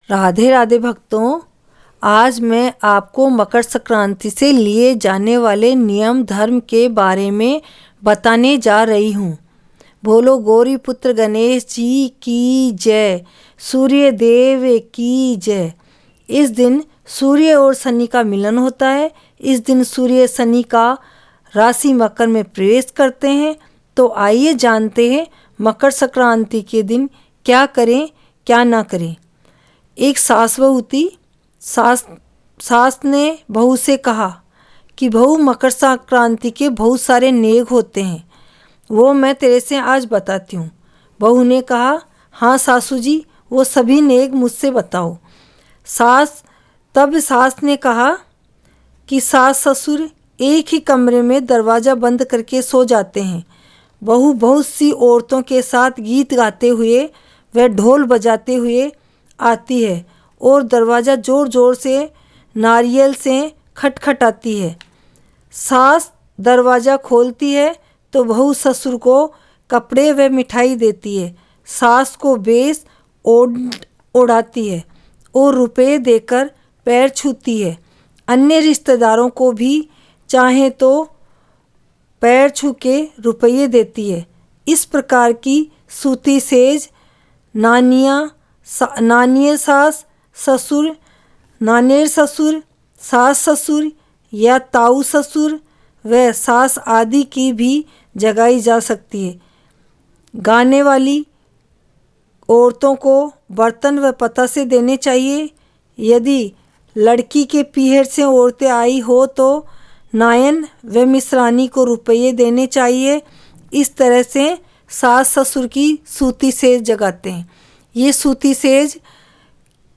राधे राधे भक्तों, आज मैं आपको मकर संक्रांति से लिए जाने वाले नियम धर्म के बारे में बताने जा रही हूँ। बोलो गौरी पुत्र गणेश जी की जय, सूर्य देव की जय। इस दिन सूर्य और शनि का मिलन होता है। इस दिन सूर्य शनि का राशि मकर में प्रवेश करते हैं। तो आइए जानते हैं मकर संक्रांति के दिन क्या करें क्या ना करें। एक सास बहू थी। सास ने बहू से कहा कि बहू, मकर संक्रांति के बहुत सारे नेग होते हैं, वो मैं तेरे से आज बताती हूँ। बहू ने कहा, हाँ सासू जी, वो सभी नेग मुझसे बताओ। सास ने कहा कि सास ससुर एक ही कमरे में दरवाज़ा बंद करके सो जाते हैं। बहू बहुत सी औरतों के साथ गीत गाते हुए व ढोल बजाते हुए आती है और दरवाज़ा ज़ोर ज़ोर से नारियल से खटखटाती है। सास दरवाज़ा खोलती है तो बहू ससुर को कपड़े व मिठाई देती है। सास को बेस ओढ़ाती है और रुपए देकर पैर छूती है। अन्य रिश्तेदारों को भी चाहे तो पैर छू के रुपये देती है। इस प्रकार की सूती सेज नानियर ससुर, सास ससुर या ताऊ ससुर व सास आदि की भी जगाई जा सकती है। गाने वाली औरतों को बर्तन व पता से देने चाहिए। यदि लड़की के पीहर से औरतें आई हो तो नायन व मिश्रानी को रुपये देने चाहिए। इस तरह से सास ससुर की सूती सेज जगाते हैं। ये सूती सेज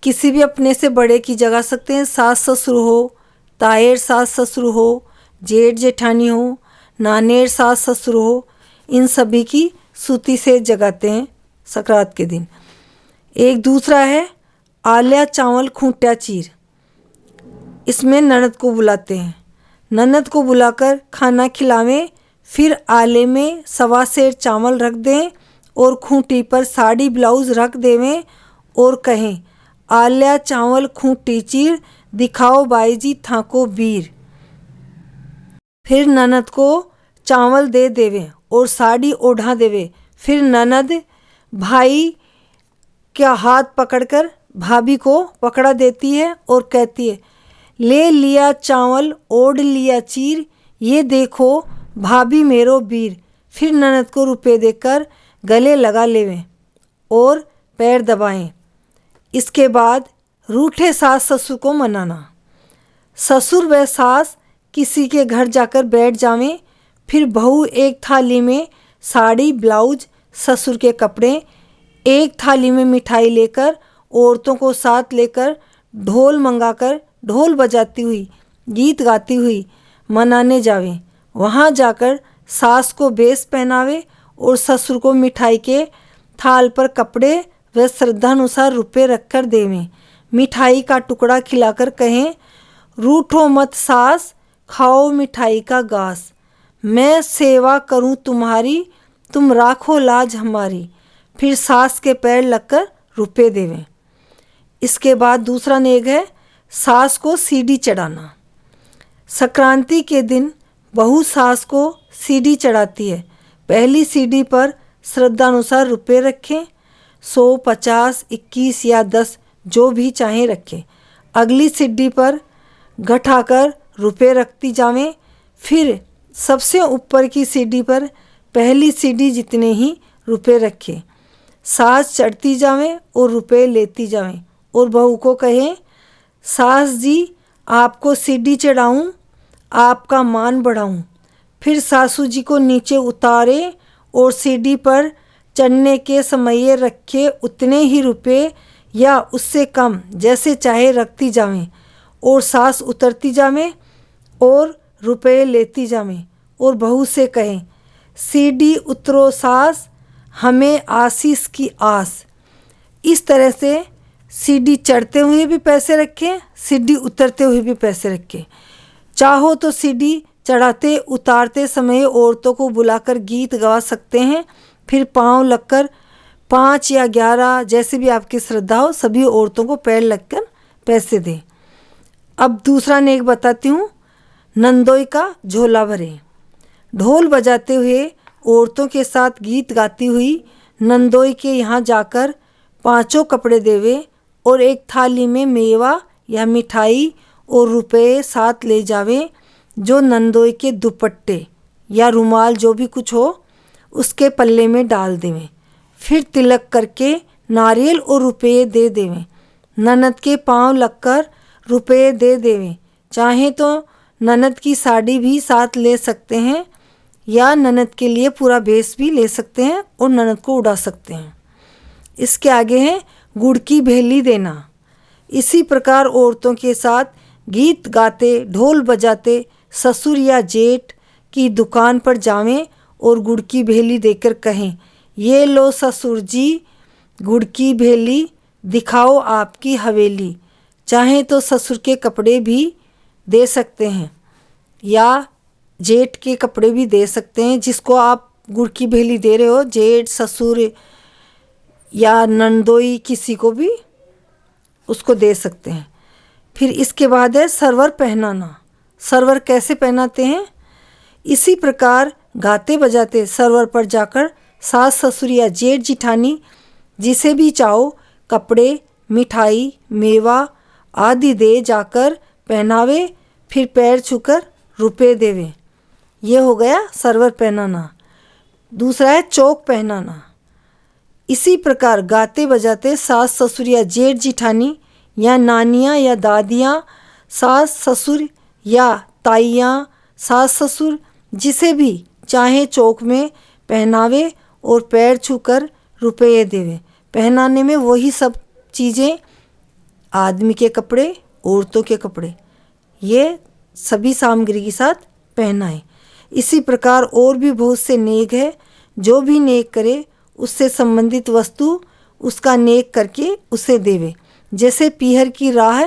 किसी भी अपने से बड़े की जगा सकते हैं। सास ससुर हो, तायर सास ससुर हो, जेठ जेठानी हो, नानेर सास ससुर हो, इन सभी की सूती सेज जगाते हैं संक्रांत के दिन। एक दूसरा है आल्या चावल खूंटा चीर। इसमें ननद को बुलाते हैं। ननद को बुलाकर खाना खिलावें, फिर आले में 1.25 सेर चावल रख दें और खूंटी पर साड़ी ब्लाउज रख देवें और कहें, आल्या चावल खूंटी चीर, दिखाओ बाई जी थाको वीर। फिर ननद को चावल दे देवें और साड़ी ओढ़ा देवें। फिर ननद भाई का हाथ पकड़कर भाभी को पकड़ा देती है और कहती है, ले लिया चावल ओढ़ लिया चीर, ये देखो भाभी मेरो वीर। फिर ननद को रुपए देकर गले लगा लेवें और पैर दबाएं। इसके बाद रूठे सास ससुर को मनाना। ससुर व सास किसी के घर जाकर बैठ जावें। फिर बहू एक थाली में साड़ी ब्लाउज, ससुर के कपड़े, एक थाली में मिठाई लेकर औरतों को साथ लेकर ढोल मंगाकर ढोल बजाती हुई गीत गाती हुई मनाने जावें। वहाँ जाकर सास को बेस पहनावे और ससुर को मिठाई के थाल पर कपड़े व श्रद्धानुसार रुपए रखकर देवें। मिठाई का टुकड़ा खिलाकर कहें, रूठो मत सास, खाओ मिठाई का गास। मैं सेवा करूं तुम्हारी, तुम राखो लाज हमारी। फिर सास के पैर लगकर रुपए देवें। इसके बाद दूसरा नेग है सास को सीढ़ी चढ़ाना। संक्रांति के दिन बहू सास को सीढ़ी चढ़ाती है। पहली सीढ़ी पर श्रद्धानुसार रुपए रखें, 100, 50, 21 या 10 जो भी चाहें रखें। अगली सीढ़ी पर घटाकर रुपए रखती जावें। फिर सबसे ऊपर की सीढ़ी पर पहली सीढ़ी जितने ही रुपए रखें। सास चढ़ती जावें और रुपए लेती जावें और बहू को कहें, सास जी आपको सीढ़ी चढ़ाऊं, आपका मान बढ़ाऊं। फिर सासू जी को नीचे उतारे और सीढ़ी पर चढ़ने के समय रखे उतने ही रुपए या उससे कम जैसे चाहे रखती जावें और सास उतरती जावें और रुपए लेती जावें और बहू से कहें, सीढ़ी उतरो सास, हमें आशीष की आस। इस तरह से सीढ़ी चढ़ते हुए भी पैसे रखें, सीढ़ी उतरते हुए भी पैसे रखें। चाहो तो सीढ़ी चढ़ाते उतारते समय औरतों को बुलाकर गीत गा सकते हैं। फिर पाँव लगकर 5 या 11 जैसे भी आपकी श्रद्धा हो, सभी औरतों को पैर लगकर पैसे दें। अब दूसरा नेक बताती हूँ। नंदोई का झोला भरे। ढोल बजाते हुए औरतों के साथ गीत गाती हुई नंदोई के यहाँ जाकर 5 कपड़े देवे और एक थाली में मेवा या मिठाई और रुपए साथ ले जावे, जो नंदोई के दुपट्टे या रुमाल जो भी कुछ हो उसके पल्ले में डाल देवें। फिर तिलक करके नारियल और रुपये दे देवें। ननद के पांव लगकर रुपये दे देवें। चाहे तो ननद की साड़ी भी साथ ले सकते हैं या ननद के लिए पूरा भेष भी ले सकते हैं और ननद को उड़ा सकते हैं। इसके आगे है गुड़ की भेली देना। इसी प्रकार औरतों के साथ गीत गाते ढोल बजाते ससुर या जेठ की दुकान पर जावें और गुड़ की भेली देकर कहें, ये लो ससुर जी गुड़ की भेली, दिखाओ आपकी हवेली। चाहे तो ससुर के कपड़े भी दे सकते हैं या जेठ के कपड़े भी दे सकते हैं, जिसको आप गुड़ की भेली दे रहे हो, जेठ ससुर या नंदोई किसी को भी उसको दे सकते हैं। फिर इसके बाद है सरवर पहनाना। सरवर कैसे पहनाते हैं? इसी प्रकार गाते बजाते सरवर पर जाकर सास ससुर या जेठ जिठानी जिसे भी चाहो कपड़े, मिठाई, मेवा आदि दे जाकर पहनावे, फिर पैर छूकर रुपए देवे। ये हो गया सरवर पहनाना। दूसरा है चौक पहनाना। इसी प्रकार गाते बजाते सास ससुर या जेठ जिठानी या नानियाँ या दादियाँ, सास ससुर या ताइयाँ, सास ससुर जिसे भी चाहे चौक में पहनावे और पैर छूकर रुपये देवे। पहनाने में वही सब चीज़ें, आदमी के कपड़े, औरतों के कपड़े, ये सभी सामग्री के साथ पहनाएं। इसी प्रकार और भी बहुत से नेक है। जो भी नेक करे उससे संबंधित वस्तु उसका नेक करके उसे देवे। जैसे पीहर की राह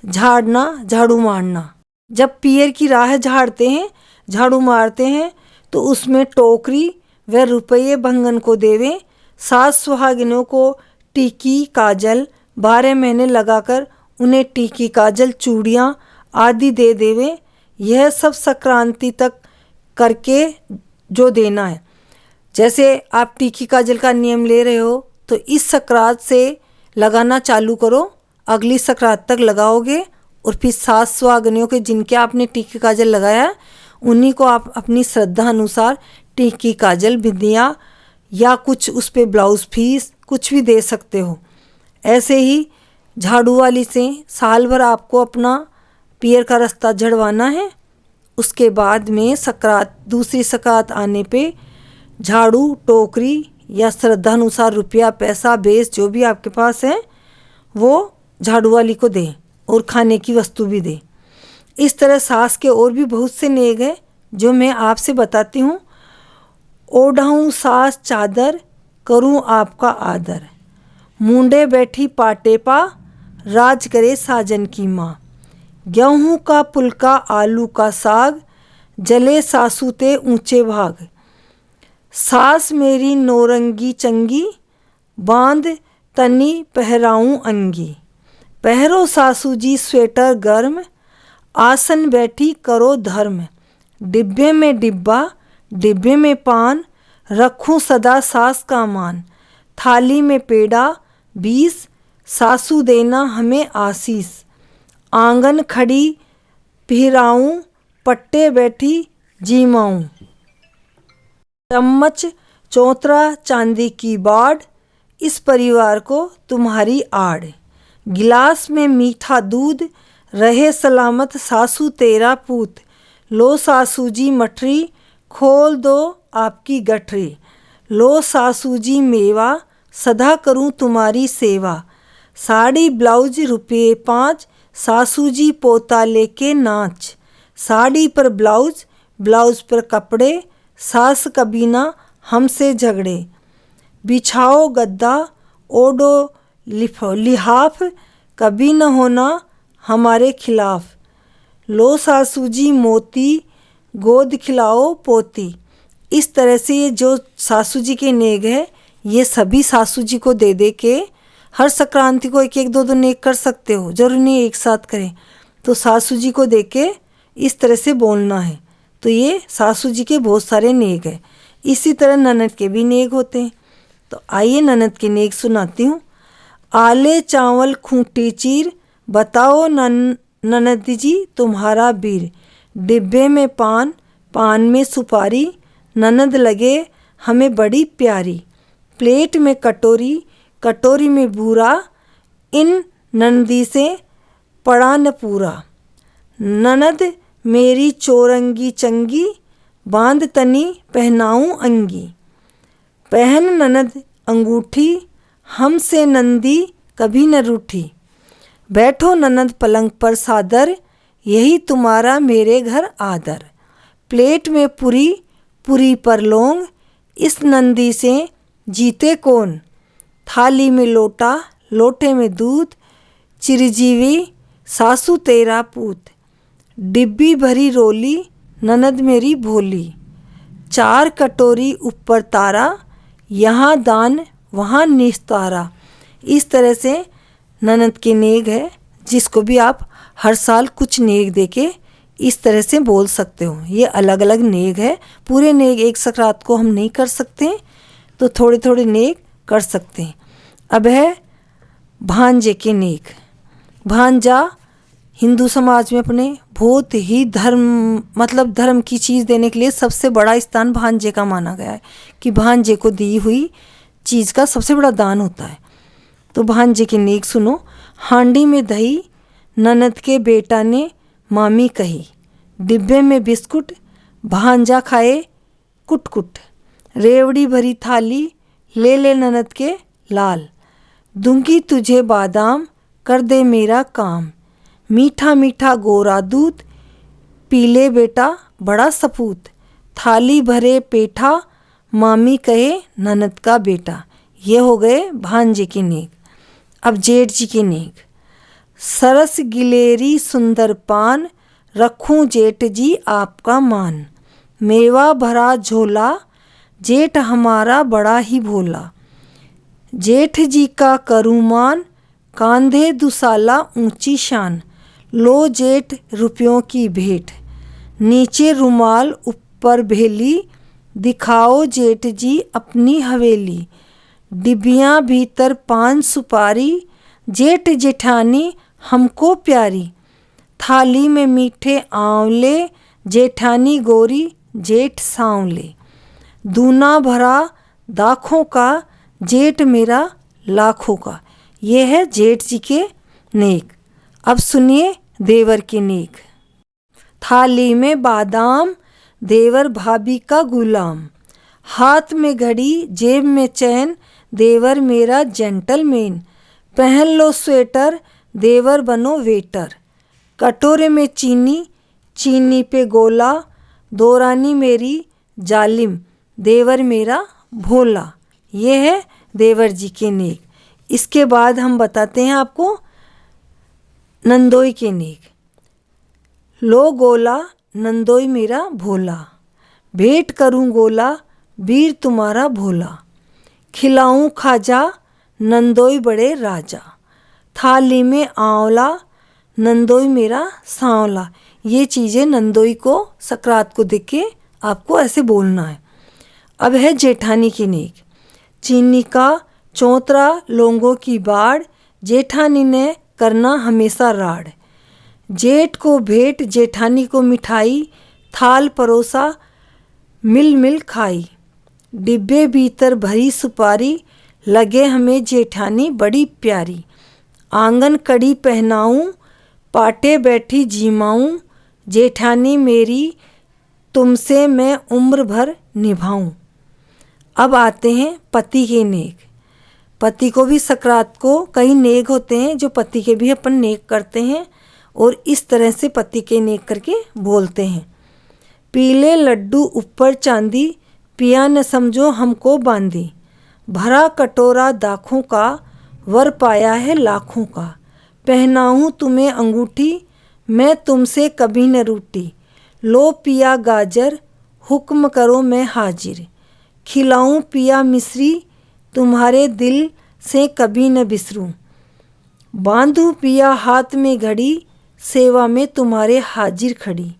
झाड़ना, झाड़ू मारना। जब पीहर की राह झाड़ते हैं, झाड़ू मारते हैं, तो उसमें टोकरी व रुपये भंगन को देवें। सास सुहागिनों को टीकी काजल 12 महीने लगाकर उन्हें टीकी काजल चूड़ियाँ आदि दे देवें। यह सब संक्रांति तक करके जो देना है। जैसे आप टीकी काजल का नियम ले रहे हो तो इस संक्रांत से लगाना चालू करो, अगली संक्रांत तक लगाओगे और फिर सास सुहागिनों के जिनके आपने टीकी काजल लगाया उन्हीं को आप अपनी श्रद्धा अनुसार टीकी काजल, बिंदिया या कुछ उस पर ब्लाउज़ फीस कुछ भी दे सकते हो। ऐसे ही झाड़ू वाली से साल भर आपको अपना पीहर का रास्ता झड़वाना है। उसके बाद में संक्रांत, दूसरी संक्रांत आने पे झाड़ू, टोकरी या श्रद्धा अनुसार रुपया, पैसा, बेस जो भी आपके पास है वो झाड़ू वाली को दें और खाने की वस्तु भी दें। इस तरह सास के और भी बहुत से नेक हैं जो मैं आपसे बताती हूँ। ओढ़ाऊँ सास चादर, करूँ आपका आदर, मुंडे बैठी पाटे पा, राज करे साजन की माँ। गेहूँ का पुलका, आलू का साग, जले सासू ते ऊंचे भाग। सास मेरी नौरंगी चंगी, बांध तनी पहराऊँ अंगी। पहरो सासू जी स्वेटर गर्म, आसन बैठी करो धर्म। डिब्बे में डिब्बा, डिब्बे में पान, रखूं सदा सास का मान। थाली में पेड़ा 20, सासू देना हमें आशीष। आंगन खड़ी पिहराऊं, पट्टे बैठी जीमाऊं। चम्मच चौतरा चांदी की बाड़, इस परिवार को तुम्हारी आड़। गिलास में मीठा दूध, रहे सलामत सासू तेरा पूत। लो सासू जी मठरी, खोल दो आपकी गठरी। लो सासू जी मेवा, सदा करूं तुम्हारी सेवा। साड़ी ब्लाउज रुपये 5, सासू जी पोता लेके नाच। साड़ी पर ब्लाउज, ब्लाउज पर कपड़े, सास कभी ना हमसे झगड़े। बिछाओ गद्दा, ओढ़ो लिहाफ, कभी न होना हमारे खिलाफ। लो सासू जी मोती, गोद खिलाओ पोती। इस तरह से ये जो सासू जी के नेग है ये सभी सासू जी को दे दे के हर संक्रांति को एक एक दो दो नेक कर सकते हो, जरूरी नहीं एक साथ करें। तो सासू जी को दे के इस तरह से बोलना है। तो ये सासू जी के बहुत सारे नेक हैं। इसी तरह ननद के भी नेक होते हैं। तो आइए ननद के नेक सुनाती हूँ। आले चावल खूंटी चीर, बताओ ननद जी तुम्हारा बीर। डिब्बे में पान, पान में सुपारी, ननद लगे हमें बड़ी प्यारी। प्लेट में कटोरी, कटोरी में बूरा, इन नंदी से पड़ा न पूरा। ननद मेरी चौरंगी चंगी, बांध तनी पहनाऊं अंगी। पहन ननद अंगूठी, हमसे नंदी कभी न रूठी। बैठो ननद पलंग पर सादर, यही तुम्हारा मेरे घर आदर। प्लेट में पूरी, पूरी पर लौंग, इस नंदी से जीते कौन। थाली में लोटा, लोटे में दूध, चिरजीवी सासू तेरा पूत। डिब्बी भरी रोली, ननद मेरी भोली। चार कटोरी ऊपर तारा, यहाँ दान वहाँ निस्तारा। इस तरह से ननद के नेक है, जिसको भी आप हर साल कुछ नेक देके इस तरह से बोल सकते हो। ये अलग अलग नेक है। पूरे नेक एक संक्रांत को हम नहीं कर सकते, तो थोड़े थोड़े नेक कर सकते हैं। अब है भांजे के नेक। भांजा हिंदू समाज में अपने बहुत ही धर्म की चीज़ देने के लिए सबसे बड़ा स्थान भांजे का माना गया है, कि भांजे को दी हुई चीज़ का सबसे बड़ा दान होता है। तो भांजे की नेक सुनो। हांडी में दही, ननद के बेटा ने मामी कही। डिब्बे में बिस्कुट, भांजा खाए कुट कुट। रेवड़ी भरी थाली, ले ले ननद के लाल। दूंगी तुझे बादाम, कर दे मेरा काम। मीठा मीठा गोरा दूध, पी ले बेटा बड़ा सपूत। थाली भरे पेठा, मामी कहे ननद का बेटा। ये हो गए भांजे के नेक। अब जेठ जी के नेक। सरस गिलेरी सुंदर पान, रखूं जेठ जी आपका मान। मेवा भरा झोला, जेठ हमारा बड़ा ही भोला। जेठ जी का करूँ मान, कांधे दुसाला ऊंची शान। लो जेठ रुपयों की भेंट, नीचे रुमाल ऊपर भेली। दिखाओ जेठ जी अपनी हवेली। डिबियाँ भीतर पान सुपारी, जेठ जेठानी हमको प्यारी। थाली में मीठे आंवले, जेठानी गोरी जेठ सांवले। दूना भरा दाखों का, जेठ मेरा लाखों का। ये है जेठ जी के नेक। अब सुनिए देवर के नेक। थाली में बादाम, देवर भाभी का गुलाम। हाथ में घड़ी, जेब में चैन, देवर मेरा जेंटलमैन। पहन लो स्वेटर, देवर बनो वेटर। कटोरे में चीनी, चीनी पे गोला। दोरानी मेरी जालिम, देवर मेरा भोला। ये है देवर जी के नेक। इसके बाद हम बताते हैं आपको नंदोई के नेक। लो गोला, नंदोई मेरा भोला। भेंट करूं गोला, वीर तुम्हारा भोला। खिलाऊं खाजा, नंदोई बड़े राजा। थाली में आंवला, नंदोई मेरा सांवला। ये चीज़ें नंदोई को संक्रांत को देख के आपको ऐसे बोलना है। अब है जेठानी की नेक। चीनी का चौतरा, लौंगों की बाड़, जेठानी ने करना हमेशा राड़। जेठ को भेंट, जेठानी को मिठाई। थाल परोसा, मिल मिल खाई। डिब्बे भीतर भरी सुपारी, लगे हमें जेठानी बड़ी प्यारी। आंगन कड़ी पहनाऊं, पाटे बैठी जीमाऊं। जेठानी मेरी तुमसे मैं उम्र भर निभाऊं। अब आते हैं पति के नेक। पति को भी संक्रांत को कई नेक होते हैं, जो पति के भी अपन नेक करते हैं, और इस तरह से पति के नेक करके बोलते हैं। पीले लड्डू ऊपर चांदी, पिया न समझो हमको बांधी। भरा कटोरा दाखों का, वर पाया है लाखों का। पहनाऊँ तुम्हें अंगूठी, मैं तुमसे कभी न रूठी। लो पिया गाजर, हुक्म करो मैं हाजिर। खिलाऊं पिया मिश्री, तुम्हारे दिल से कभी न बिसरूं। बांधू पिया हाथ में घड़ी, सेवा में तुम्हारे हाजिर खड़ी।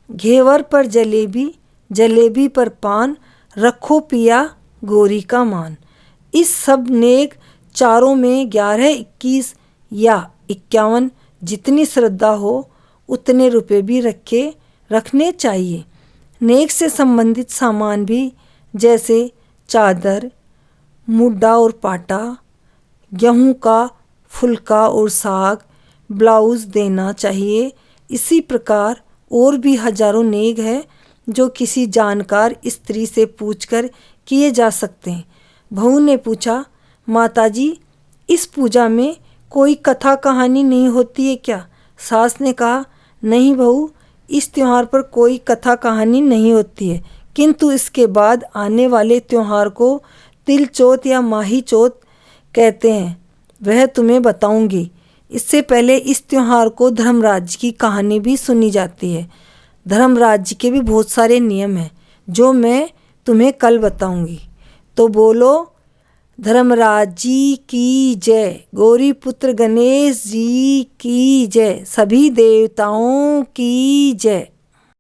घेवर पर जलेबी, जलेबी पर पान, रखो पिया गोरी का मान। इस सब नेक चारों में 11, 21 या 51 जितनी श्रद्धा हो उतने रुपए भी रखने चाहिए। नेक से संबंधित सामान भी, जैसे चादर, मुड्डा और पाटा, गेहूं का फुलका और साग, ब्लाउज़ देना चाहिए। इसी प्रकार और भी हजारों नेक है जो किसी जानकार स्त्री से पूछकर किए जा सकते हैं। बहू ने पूछा, माताजी इस पूजा में कोई कथा कहानी नहीं होती है क्या? सास ने कहा, नहीं बहू, इस त्यौहार पर कोई कथा कहानी नहीं होती है, किंतु इसके बाद आने वाले त्यौहार को तिल चौथ या माही चौथ कहते हैं, वह तुम्हें बताऊंगी। इससे पहले इस त्यौहार को धर्मराज की कहानी भी सुनी जाती है। धर्मराज के भी बहुत सारे नियम हैं जो मैं तुम्हें कल बताऊंगी। तो बोलो धर्मराज जी की जय, गौरी पुत्र गणेश जी की जय, सभी देवताओं की जय।